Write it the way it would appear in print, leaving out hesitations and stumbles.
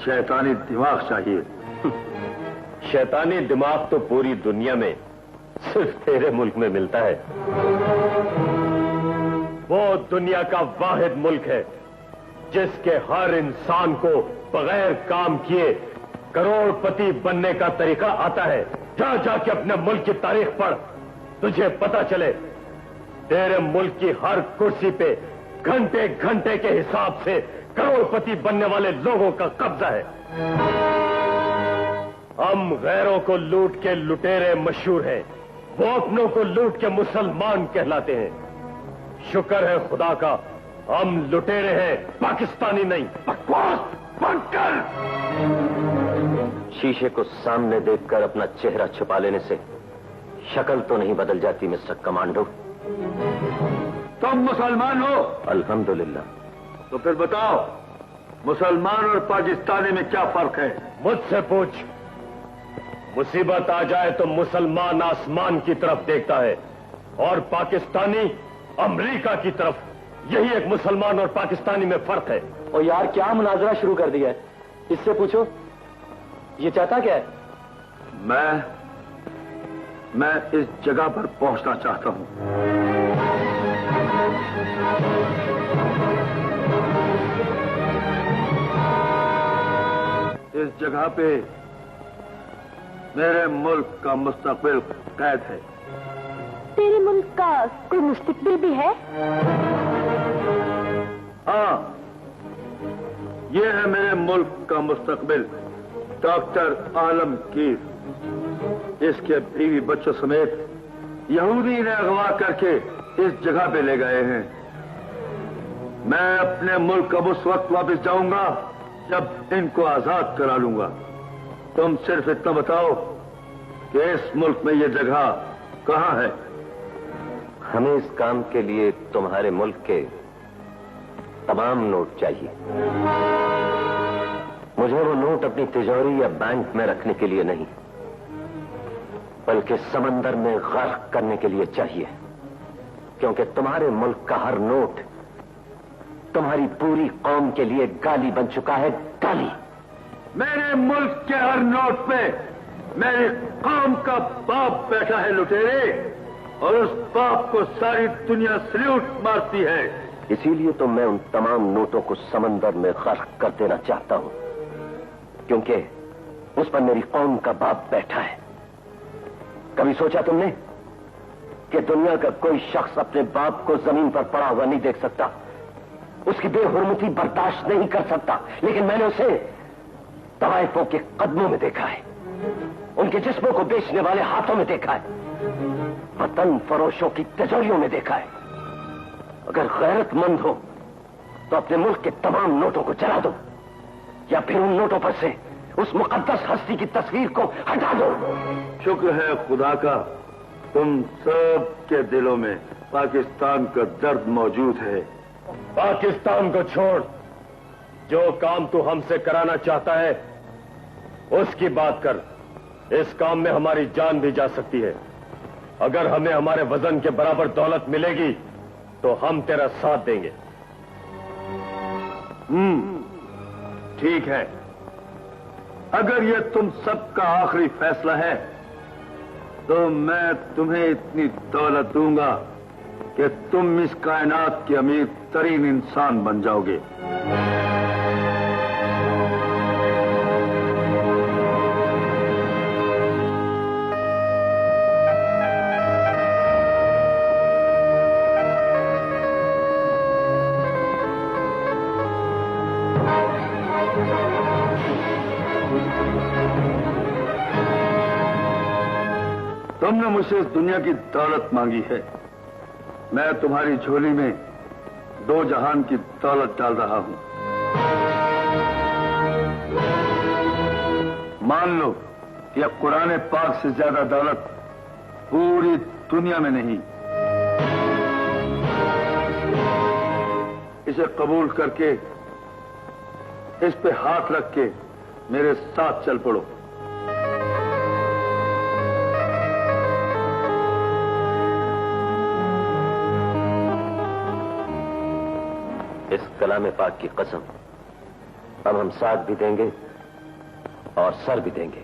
शैतानी दिमाग चाहिए। शैतानी दिमाग तो पूरी दुनिया में सिर्फ तेरे मुल्क में मिलता है। वो दुनिया का वाहिद मुल्क है जिसके हर इंसान को बगैर काम किए करोड़पति बनने का तरीका आता है। जा जाके अपने मुल्क की तारीख पढ़, तुझे पता चले तेरे मुल्क की हर कुर्सी पे घंटे घंटे के हिसाब से करोड़पति बनने वाले लोगों का कब्जा है। हम गैरों को लूट के लुटेरे मशहूर हैं, वो अपनों को लूट के मुसलमान कहलाते हैं। शुक्र है खुदा का हम लुटेरे हैं, पाकिस्तानी नहीं। बकवास बंद कर। शीशे को सामने देखकर अपना चेहरा छुपा लेने से शक्ल तो नहीं बदल जाती मिस्टर कमांडो। तुम मुसलमान हो? अल्हम्दुलिल्लाह। तो फिर बताओ मुसलमान और पाकिस्तानी में क्या फर्क है? मुझसे पूछ। मुसीबत आ जाए तो मुसलमान आसमान की तरफ देखता है और पाकिस्तानी अमेरिका की तरफ। यही एक मुसलमान और पाकिस्तानी में फर्क है। और यार क्या मुनाजरा शुरू कर दिया है, इससे पूछो ये चाहता क्या है? मैं इस जगह पर पहुंचना चाहता हूं। इस जगह पे मेरे मुल्क का मुस्तकबिल कैद है। तेरे मुल्क का कोई मुस्तकबिल भी है? हाँ, ये है मेरे मुल्क का मुस्तकबिल, डॉक्टर आलमगीर। इसके बीवी बच्चों समेत यहूदी ने अगवा करके इस जगह पे ले गए हैं। मैं अपने मुल्क अब उस वक्त वापस जाऊंगा जब इनको आजाद करा लूंगा। तुम सिर्फ इतना बताओ कि इस मुल्क में ये जगह कहाँ है? हमें इस काम के लिए तुम्हारे मुल्क के तमाम नोट चाहिए। मुझे वो नोट अपनी तिजोरी या बैंक में रखने के लिए नहीं, बल्कि समंदर में गर्क करने के लिए चाहिए। क्योंकि तुम्हारे मुल्क का हर नोट तुम्हारी पूरी कौम के लिए गाली बन चुका है। गाली। मेरे मुल्क के हर नोट पे मेरी कौम का बाप बैठा है लुटेरे, और उस बाप को सारी दुनिया सल्यूट मारती है। इसीलिए तो मैं उन तमाम नोटों को समंदर में गर्क कर देना चाहता हूं, क्योंकि उस पर मेरी कौम का बाप बैठा है। कभी सोचा तुमने कि दुनिया का कोई शख्स अपने बाप को जमीन पर पड़ा हुआ नहीं देख सकता, उसकी बेहुरमती बर्दाश्त नहीं कर सकता? लेकिन मैंने उसे तवाइफों के कदमों में देखा है, उनके जिस्मों को बेचने वाले हाथों में देखा है, वतन फरोशों की तिजोरियों में देखा है। अगर गैरतमंद हो तो अपने मुल्क के तमाम नोटों को जला दो, या फिर उन नोटों पर से उस मुकद्दस हस्ती की तस्वीर को हटा दो। शुक्र है खुदा का, तुम सब के दिलों में पाकिस्तान का दर्द मौजूद है। पाकिस्तान को छोड़, जो काम तू हमसे कराना चाहता है उसकी बात कर। इस काम में हमारी जान भी जा सकती है। अगर हमें हमारे वजन के बराबर दौलत मिलेगी तो हम तेरा साथ देंगे। ठीक है, अगर यह तुम सबका आखिरी फैसला है तो मैं तुम्हें इतनी दौलत दूंगा कि तुम इस कायनात के अमीर तरीन इंसान बन जाओगे। तुमने मुझसे इस दुनिया की दौलत मांगी है, मैं तुम्हारी झोली में दो जहान की दौलत डाल रहा हूं। मान लो कि अब कुरान पाक से ज्यादा दौलत पूरी दुनिया में नहीं। इसे कबूल करके इस पे हाथ रख के मेरे साथ चल पड़ो। इस कलाम पाक की कसम, अब हम साथ भी देंगे और सर भी देंगे।